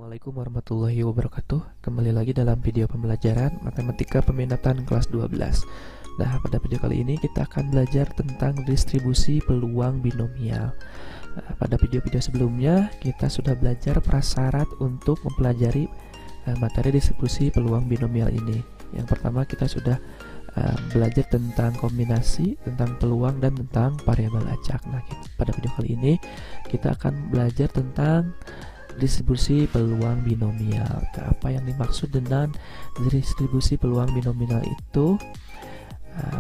Assalamualaikum warahmatullahi wabarakatuh. Kembali lagi dalam video pembelajaran Matematika Peminatan kelas 12. Nah, pada video kali ini kita akan belajar tentang distribusi peluang binomial. Nah, pada video-video sebelumnya kita sudah belajar prasyarat untuk mempelajari materi distribusi peluang binomial ini. Yang pertama kita sudah belajar tentang kombinasi, tentang peluang, dan tentang variabel acak. Nah, pada video kali ini kita akan belajar tentang distribusi peluang binomial. Apa yang dimaksud dengan distribusi peluang binomial itu?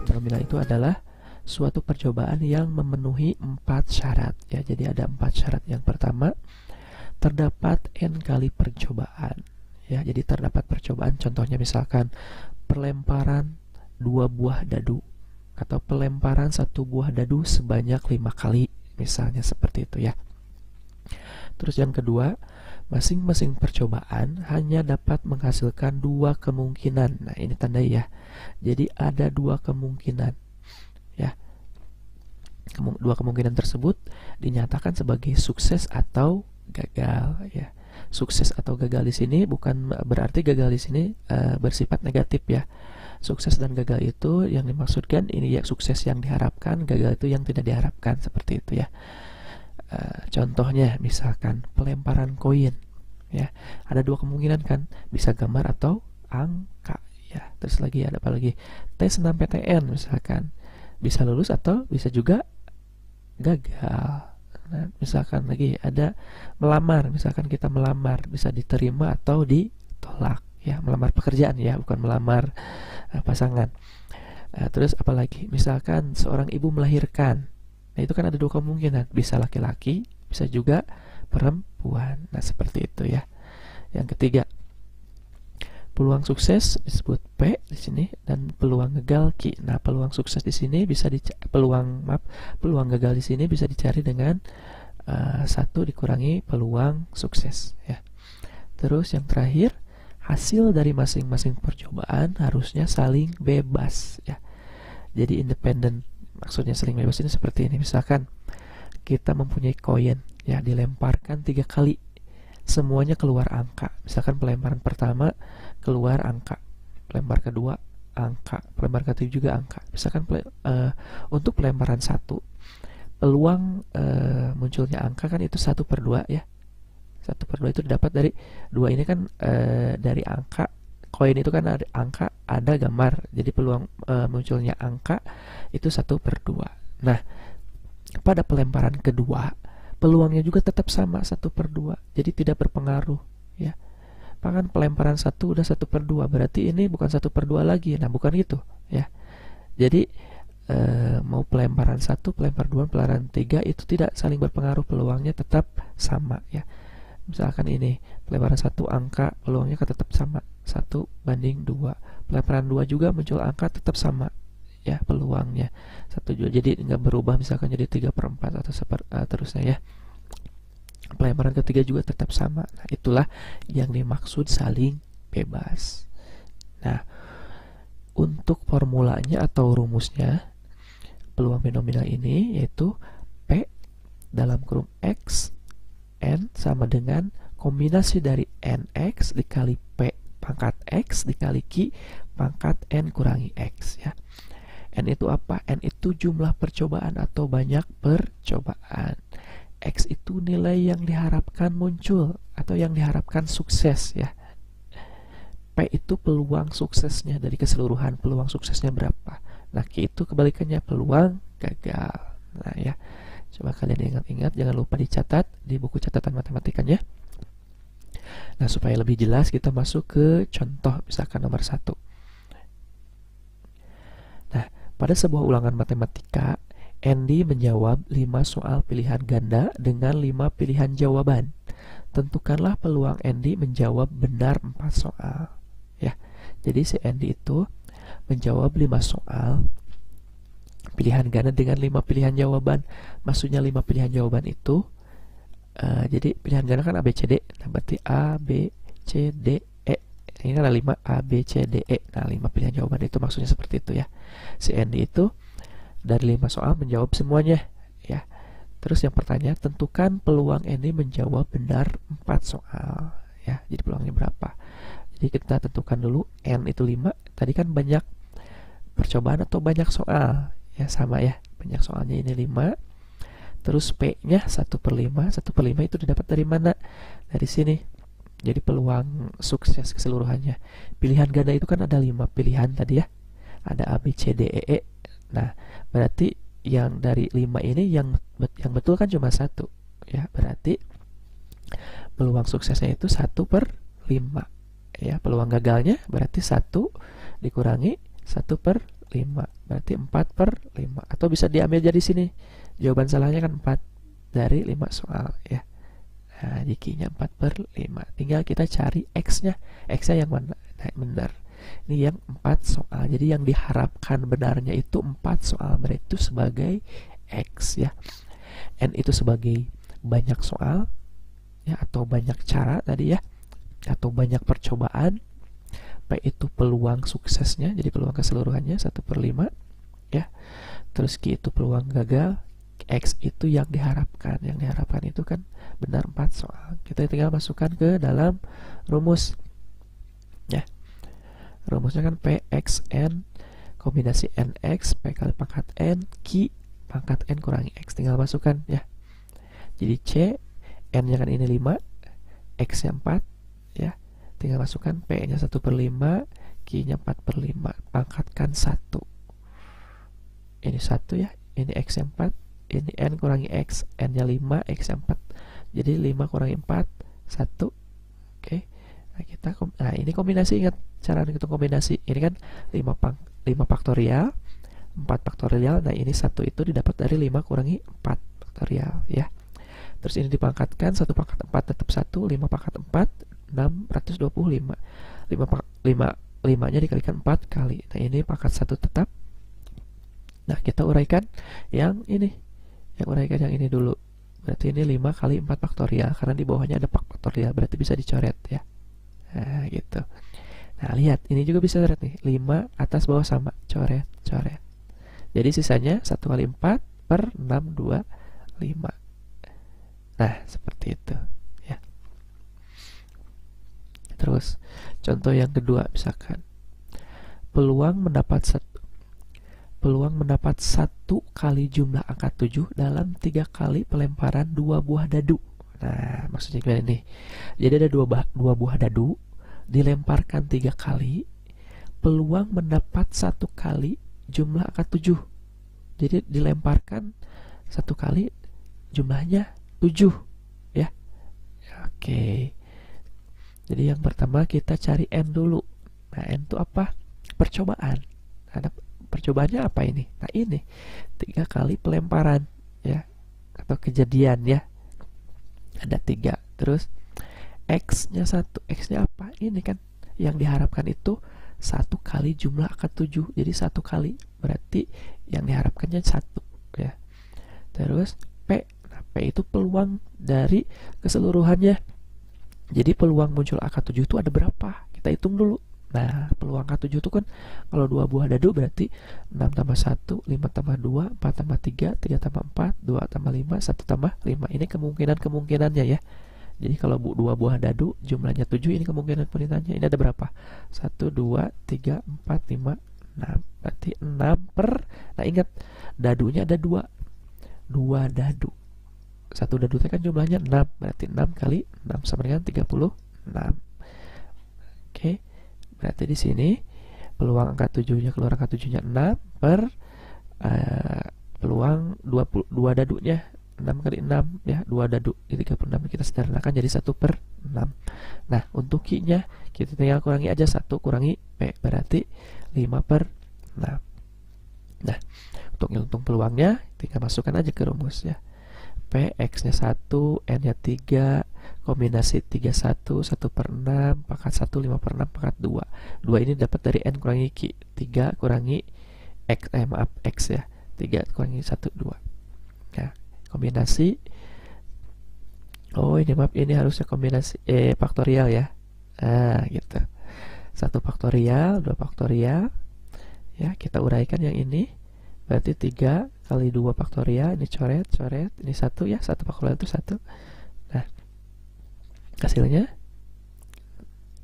Binomial itu adalah suatu percobaan yang memenuhi 4 syarat ya. Jadi ada 4 syarat. Yang pertama, terdapat n kali percobaan ya. Jadi terdapat percobaan, contohnya misalkan pelemparan 2 buah dadu atau pelemparan 1 buah dadu sebanyak 5 kali, misalnya seperti itu ya. Terus yang kedua, masing-masing percobaan hanya dapat menghasilkan 2 kemungkinan. Nah, ini tandai ya. Jadi ada 2 kemungkinan ya. 2 kemungkinan tersebut dinyatakan sebagai sukses atau gagal ya. Sukses atau gagal di sini bukan berarti gagal di sini bersifat negatif ya. Sukses dan gagal itu yang dimaksudkan ini ya, sukses yang diharapkan, gagal itu yang tidak diharapkan, seperti itu ya. Contohnya misalkan pelemparan koin ya, ada 2 kemungkinan kan, bisa gambar atau angka ya. Terus lagi ada apa lagi, tes 6 PTN misalkan, bisa lulus atau bisa juga gagal. Nah, misalkan lagi ada melamar, misalkan kita melamar, bisa diterima atau ditolak ya. Melamar pekerjaan ya, bukan melamar pasangan. Terus apalagi, misalkan seorang ibu melahirkan. Nah, itu kan ada 2 kemungkinan, bisa laki-laki, bisa juga perempuan. Nah, seperti itu ya. Yang ketiga, peluang sukses disebut P di sini dan peluang gagal Q. Nah, peluang sukses di sini bisa peluang gagal di sini bisa dicari dengan 1 dikurangi peluang sukses ya. Terus yang terakhir, hasil dari masing-masing percobaan harusnya saling bebas ya. Jadi independen. Maksudnya saling bebas ini seperti ini. Misalkan kita mempunyai koin ya, dilemparkan 3 kali, semuanya keluar angka. Misalkan pelemparan pertama keluar angka, pelempar kedua angka, pelempar ketiga juga angka. Misalkan untuk pelemparan 1, peluang munculnya angka kan itu 1/2 ya. 1/2 itu didapat dari 2 ini kan, dari angka koin itu kan ada angka, ada gambar, jadi peluang munculnya angka itu 1/2. Nah, pada pelemparan kedua peluangnya juga tetap sama 1/2, jadi tidak berpengaruh ya. Bahkan pelemparan 1 udah 1/2, berarti ini bukan 1/2 lagi. Nah, bukan gitu ya. Jadi mau pelemparan 1, pelempar 2, pelemparan 3 itu tidak saling berpengaruh, peluangnya tetap sama ya. Misalkan ini pelemparan 1 angka, peluangnya kan tetap sama 1/2. Pelemparan 2 juga muncul angka, tetap sama ya peluangnya 1 juga, jadi nggak berubah, misalkan jadi 3/4 atau terusnya ya. Pelemparan ketiga juga tetap sama. Nah, itulah yang dimaksud saling bebas. Nah, untuk formulanya atau rumusnya peluang binomial ini yaitu P dalam kurung X N sama dengan kombinasi dari NX dikali P pangkat X dikali Q pangkat N kurangi X ya. N itu apa? N itu jumlah percobaan atau banyak percobaan. X itu nilai yang diharapkan muncul atau yang diharapkan sukses ya. P itu peluang suksesnya, dari keseluruhan peluang suksesnya berapa. Nah, Q itu kebalikannya, peluang gagal. Nah ya, coba kalian ingat-ingat, jangan lupa dicatat di buku catatan matematikanya. Nah, supaya lebih jelas kita masuk ke contoh, misalkan nomor 1. Nah, pada sebuah ulangan matematika, Andy menjawab 5 soal pilihan ganda dengan 5 pilihan jawaban. Tentukanlah peluang Andy menjawab benar 4 soal ya. Jadi si Andy itu menjawab 5 soal pilihan ganda dengan 5 pilihan jawaban. Maksudnya 5 pilihan jawaban itu jadi pilihan ganda kan A, B, C, D. Nah, berarti A, B, C, D, E. Ini kan ada 5 A, B, C, D, E. Nah, 5 pilihan jawaban itu maksudnya seperti itu ya. Si Andy itu dari 5 soal menjawab semuanya ya. Terus yang pertanyaan, tentukan peluang Andy menjawab benar 4 soal ya. Jadi peluangnya berapa. Jadi kita tentukan dulu N itu 5. Tadi kan banyak percobaan atau banyak soal. Ya sama ya, banyak soalnya ini 5. Terus P-nya 1/5. 1/5 itu didapat dari mana? Dari sini. Jadi peluang sukses keseluruhannya. Pilihan ganda itu kan ada 5 pilihan tadi ya. Ada A, B, C, D, E, E. Nah, berarti yang dari 5 ini yang betul kan cuma 1. Ya, berarti peluang suksesnya itu 1/5. Ya, peluang gagalnya berarti 1 dikurangi 1/5. Berarti 4/5. Atau bisa diambil dari sini. Jawaban salahnya kan 4 dari 5 soal ya. Nah, jikinya 4/5. Tinggal kita cari X-nya. X-nya yang mana? Nah, benar. Ini yang 4 soal. Jadi yang diharapkan benarnya itu 4 soal. Berarti itu sebagai X ya. N itu sebagai banyak soal ya, atau banyak cara tadi ya, atau banyak percobaan. P itu peluang suksesnya, jadi peluang keseluruhannya 1/5 ya. Terus Q itu peluang gagal. X itu yang diharapkan. Yang diharapkan itu kan benar 4 soal. Kita tinggal masukkan ke dalam rumus ya. Rumusnya kan P X N kombinasi NX P kali pangkat N Q pangkat N kurangi X. Tinggal masukkan ya. Jadi C, N-nya kan ini 5, X-nya 4 ya. Tinggal masukkan P-nya 1/5, Q-nya 4/5. Pangkatkan 1. Ini 1 ya. Ini X-nya 4. Ini N kurangi X, N-nya 5, X-nya 4. Jadi 5 kurangi 4, 1. Oke. Nah, ini kombinasi, ingat cara menghitung kombinasi. Ini kan 5 faktorial, 4 faktorial. Nah, ini 1 itu didapat dari 5 kurangi 4 faktorial ya. Terus ini dipangkatkan, 1 pangkat 4 tetap 1, 5 pangkat 4, 625. 5 nya dikalikan 4 kali. Nah, ini pangkat 1 tetap. Nah, kita uraikan yang ini. Yang uraikan yang ini dulu. Berarti ini 5 kali 4 faktorial. Karena di bawahnya ada 4 faktorial. Berarti bisa dicoret ya. Nah, gitu. Nah, lihat. Ini juga bisa coret nih. 5 atas bawah sama. Coret, coret. Jadi sisanya 1 kali 4 per 625. Nah, seperti itu ya. Terus, contoh yang kedua misalkan. Peluang mendapat 1 kali jumlah angka 7 dalam 3 kali pelemparan 2 buah dadu. Nah, maksudnya gimana nih? Jadi ada 2 buah dadu dilemparkan 3 kali. Peluang mendapat 1 kali jumlah angka 7. Jadi dilemparkan 1 kali jumlahnya 7 ya. Oke. Jadi yang pertama kita cari N dulu. Nah, N itu apa? Percobaan. Ada percobaannya apa ini? Nah, ini 3 kali pelemparan ya, atau kejadian ya. Ada 3. Terus X-nya 1. X-nya apa? Ini kan yang diharapkan itu 1 kali jumlah angka 7. Jadi 1 kali. Berarti yang diharapkannya 1 ya. Terus P. Nah, P itu peluang dari keseluruhannya. Jadi peluang muncul angka 7 itu ada berapa? Kita hitung dulu. Nah, peluang angka 7 itu kan kalau 2 buah dadu berarti 6 tambah 1, 5 tambah 2, 4 tambah 3, 3 tambah 4, 2 tambah 5, 1 tambah 5. Ini kemungkinannya ya. Jadi kalau 2 buah dadu jumlahnya 7, ini kemungkinannya. Ini ada berapa? 1, 2, 3, 4, 5, 6. Berarti 6 per. Nah, ingat dadunya ada 2. 2 dadu. 1 dadu itu kan jumlahnya 6. Berarti 6 kali 6 sama dengan 36. Oke. Berarti di sini peluang angka 7-nya keluar angka 7-nya 6 per peluang 2 dadunya 6 kali 6 ya, 2 dadu di 36 kita sederhanakan jadi 1/6. Nah, untuk Q-nya kita tinggal kurangi aja 1 kurangi P, berarti 5/6. Nah, untuk ngitung peluangnya tinggal masukkan aja ke rumus ya. P, X-nya 1, N-nya 3, kombinasi 3, 1, 1/6, pangkat 1, 5/6, pangkat 2. 2 ini dapat dari N kurangi Q. 3 kurangi X, X ya. 3 kurangi 1, 2. Nah, kombinasi. Oh, ini maaf, ini harusnya kombinasi faktorial ya. Nah, gitu. 1 faktorial, 2 faktorial. Ya, kita uraikan yang ini. Berarti 3 kali 2 faktorial, ini coret, ini 1 ya, 1 faktorial itu 1. Nah, hasilnya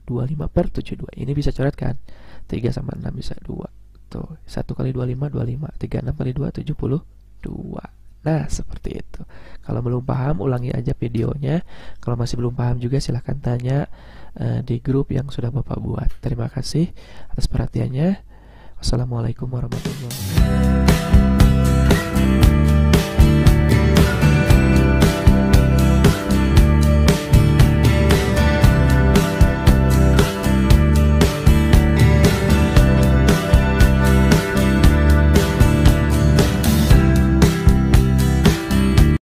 25/72. Ini bisa coret kan? 3 sama 6 bisa 2. Tuh, 1 kali 25, 25. 36 kali 2, 72. Nah, seperti itu. Kalau belum paham, ulangi aja videonya. Kalau masih belum paham juga, silahkan tanya di grup yang sudah Bapak buat. Terima kasih atas perhatiannya. Wassalamualaikum warahmatullahi wabarakatuh.